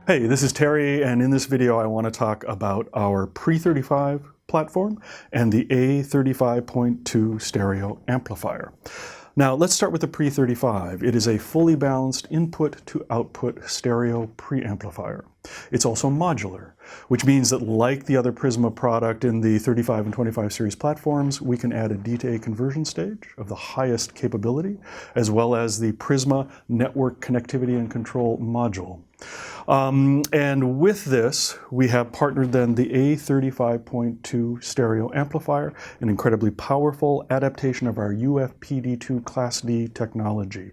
Hey, this is Terry, and in this video I want to talk about our PRE35 platform and the A35.2 stereo amplifier. Now let's start with the PRE35. It is a fully balanced input to output stereo preamplifier. It's also modular, which means that like the other Prisma product in the 35 and 25 series platforms, we can add a D to A conversion stage of the highest capability, as well as the Prisma network connectivity and control module. And with this, we have partnered then the A35.2 stereo amplifier, an incredibly powerful adaptation of our UFPD2 Class D technology.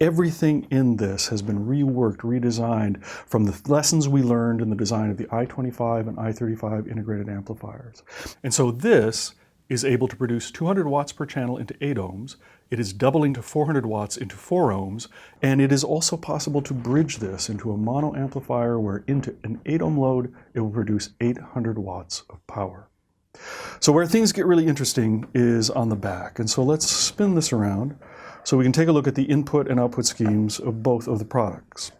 Everything in this has been reworked, redesigned from the lessons we learned in the design of the I-25 and I-35 integrated amplifiers. And so this is able to produce 200 watts per channel into 8 ohms. It is doubling to 400 watts into 4 ohms, and it is also possible to bridge this into a mono amplifier where into an 8 ohm load, it will produce 800 watts of power. So where things get really interesting is on the back. And so let's spin this around so we can take a look at the input and output schemes of both of the products.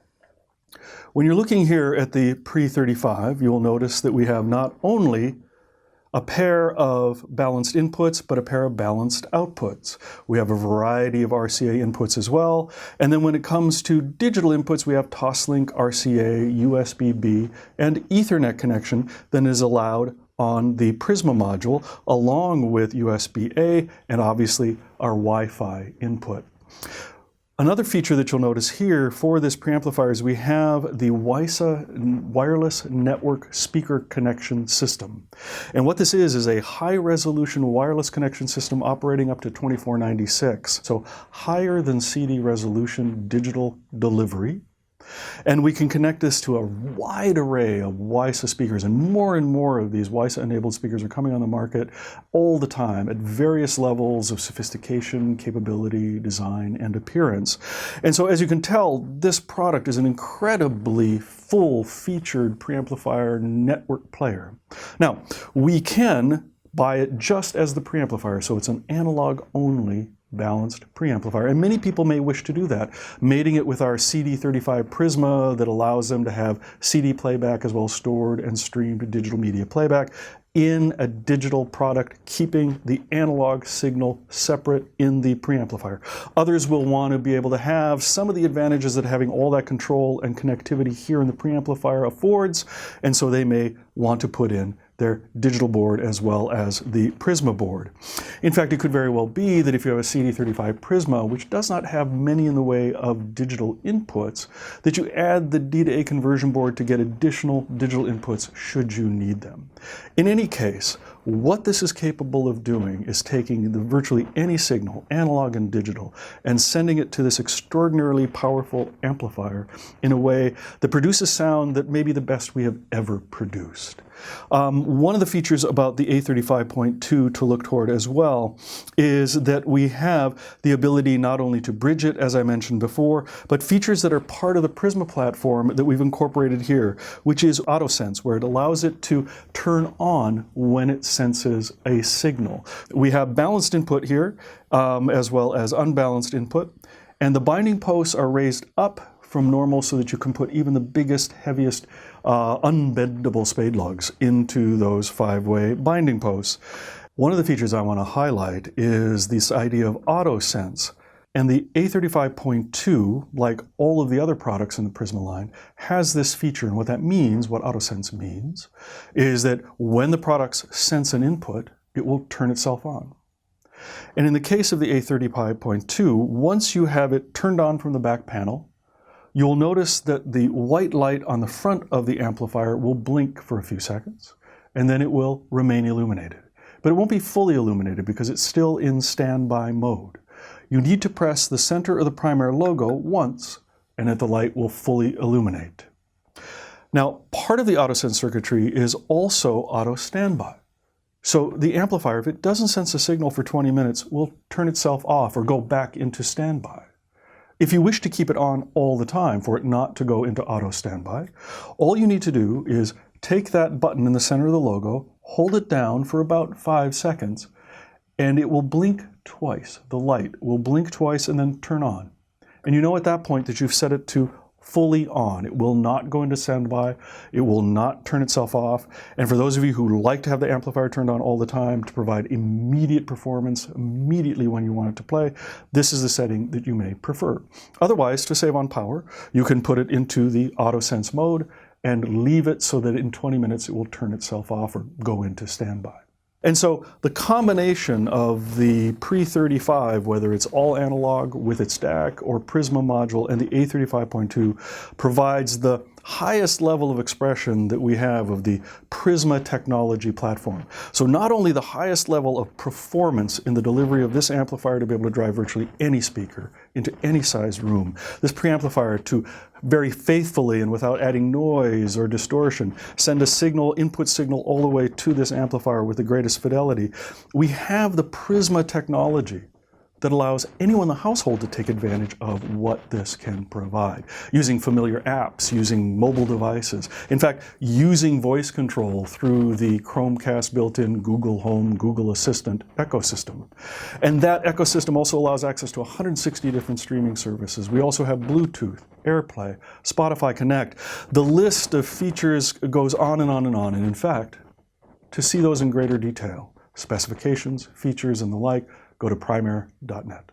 When you're looking here at the PRE35, you'll notice that we have not only a pair of balanced inputs, but a pair of balanced outputs. We have a variety of RCA inputs as well. And then when it comes to digital inputs, we have Toslink, RCA, USB-B, and Ethernet connection that is allowed on the Prisma module, along with USB-A and obviously our Wi-Fi input. Another feature that you'll notice here for this preamplifier is we have the WISA wireless network speaker connection system. And what this is a high-resolution wireless connection system operating up to 2496, so higher than CD resolution digital delivery. And we can connect this to a wide array of WISA speakers, and more of these WISA-enabled speakers are coming on the market all the time at various levels of sophistication, capability, design, and appearance. And so as you can tell, this product is an incredibly full-featured preamplifier network player. Now, we can buy it just as the preamplifier, so it's an analog-only balanced preamplifier, and many people may wish to do that, mating it with our CD35 Prisma that allows them to have CD playback as well as stored and streamed digital media playback in a digital product, keeping the analog signal separate in the preamplifier. Others will want to be able to have some of the advantages that having all that control and connectivity here in the preamplifier affords, and so they may want to put in their digital board as well as the Prisma board. In fact, it could very well be that if you have a CD35 Prisma, which does not have many in the way of digital inputs, that you add the D to A conversion board to get additional digital inputs should you need them. In any case, what this is capable of doing is taking virtually any signal, analog and digital, and sending it to this extraordinarily powerful amplifier in a way that produces sound that may be the best we have ever produced. One of the features about the A35.2 to look toward as well is that we have the ability not only to bridge it, as I mentioned before, but features that are part of the Prisma platform that we've incorporated here, which is AutoSense, where it allows it to turn on when it senses a signal. We have balanced input here, as well as unbalanced input, and the binding posts are raised up from normal so that you can put even the biggest, heaviest, unbendable spade lugs into those 5-way binding posts. One of the features I want to highlight is this idea of AutoSense. And the A35.2, like all of the other products in the Prisma line, has this feature. And what that means, what AutoSense means, is that when the products sense an input, it will turn itself on. And in the case of the A35.2, once you have it turned on from the back panel, you'll notice that the white light on the front of the amplifier will blink for a few seconds, and then it will remain illuminated. But it won't be fully illuminated because it's still in standby mode. You need to press the center of the Primare logo once, and then the light will fully illuminate. Now, part of the AutoSense circuitry is also auto standby. So the amplifier, if it doesn't sense a signal for 20 minutes, will turn itself off or go back into standby. If you wish to keep it on all the time for it not to go into auto standby, all you need to do is take that button in the center of the logo, hold it down for about 5 seconds, and it will blink twice. The light will blink twice and then turn on. And you know at that point that you've set it to fully on. It will not go into standby. It will not turn itself off. And for those of you who like to have the amplifier turned on all the time to provide immediate performance immediately when you want it to play, this is the setting that you may prefer. Otherwise, to save on power, you can put it into the auto sense mode and leave it so that in 20 minutes it will turn itself off or go into standby. And so the combination of the Pre35, whether it's all analog with its DAC or Prisma module, and the A35.2 provides the highest level of expression that we have of the Prisma technology platform. So not only the highest level of performance in the delivery of this amplifier to be able to drive virtually any speaker into any size room, this preamplifier to very faithfully and without adding noise or distortion send a signal, input signal all the way to this amplifier with the greatest fidelity. We have the Prisma technology that allows anyone in the household to take advantage of what this can provide, using familiar apps, using mobile devices. In fact, using voice control through the Chromecast built-in Google Home, Google Assistant ecosystem. And that ecosystem also allows access to 160 different streaming services. We also have Bluetooth, AirPlay, Spotify Connect. The list of features goes on and on and on. And in fact, to see those in greater detail, specifications, features, and the like, go to primare.net.